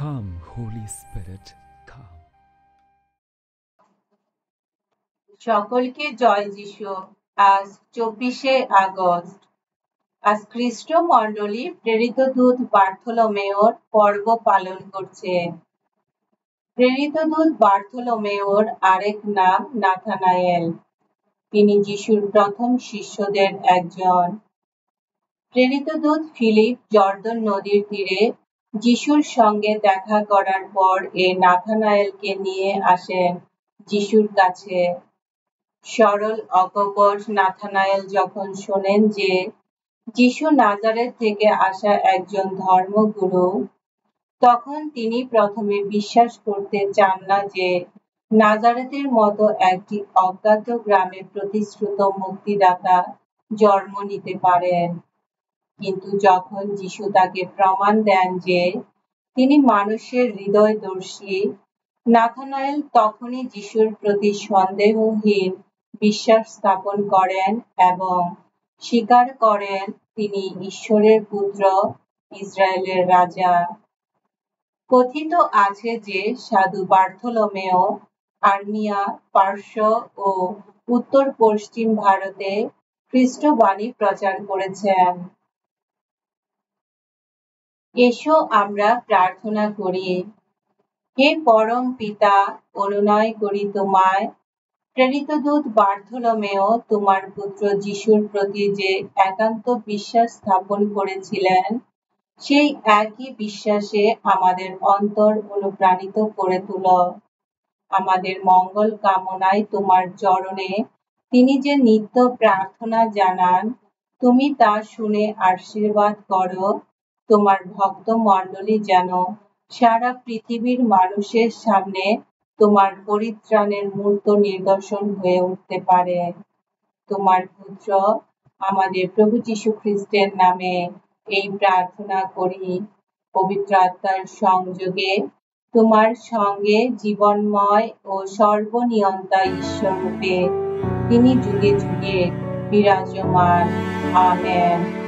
Come, Holy Spirit, come. সকলকে জয় যিশু। আজ 24শে আগস্ট। আজ খ্রিস্ট মণ্ডলী প্রেরিত দূত বার্থোলোমেওর পর্ব পালন করছে। প্রেরিত দূত বার্থোলোমেওর আরেক নাম নাথানায়েল। তিনি যিশুর প্রথম শিষ্যদের একজন। প্রেরিত দূত ফিলিপ জর্দন নদীর তীরে যিশুর সঙ্গে দেখা করার পর নাথানায়েলকে নিয়ে আসেন যিশুর কাছে। সরল অকপট নাথানায়েল যখন শোনেন যে যিশু নাজারেথ থেকে আসা একজন ধর্মগুরু, তখন তিনি প্রথমে বিশ্বাস করতে চান না যে নাজারেথের মতো একটি অজ্ঞাত গ্রামে প্রতিশ্রুত মুক্তিদাতা জন্ম নিতে পারেন। কিন্তু যখন যিশু তাকে প্রমাণ দেন যে তিনি মানুষের হৃদয়দর্শী, নাথানায়েল তখনই যিশুর প্রতি সন্দেহহীন বিশ্বাস স্থাপন করেন এবং স্বীকার করেন তিনি ঈশ্বরের পুত্র, ইসরায়েলের রাজা। কথিত আছে যে সাধু বার্থোলোমেও আর্মিয়া, পার্শ্ব ও উত্তর পশ্চিম ভারতে খ্রিস্টবাণী প্রচার করেছেন। এসো আমরা প্রার্থনা করি। হে পরম পিতা, অনুনয় করি তোমায়, প্রেরিত দূত বার্থোলোমেও তোমার পুত্র যিশুর প্রতি যে একান্ত বিশ্বাস স্থাপন করেছিলেন, সেই একই বিশ্বাসে আমাদের অন্তর অনুপ্রাণিত করে তুলো। আমাদের মঙ্গল কামনায় তোমার চরণে তিনি যে নিত্য প্রার্থনা জানান, তুমি তা শুনে আশীর্বাদ করো। তোমার ভক্ত মণ্ডলী যেন সারা পৃথিবীর মানুষের সামনে তোমার পরিত্রাণের মূর্ত নিদর্শন হয়ে উঠতে পারে। তোমার পুত্র আমাদের প্রভু যীশু খ্রিস্টের নামে এই প্রার্থনা করি। পবিত্র আত্মার সংযোগে তোমার সঙ্গে জীবনময় ও সর্বনিয়ন্তা ঈশ্বর রূপে তিনি যুগে যুগে বিরাজমান। আমেন।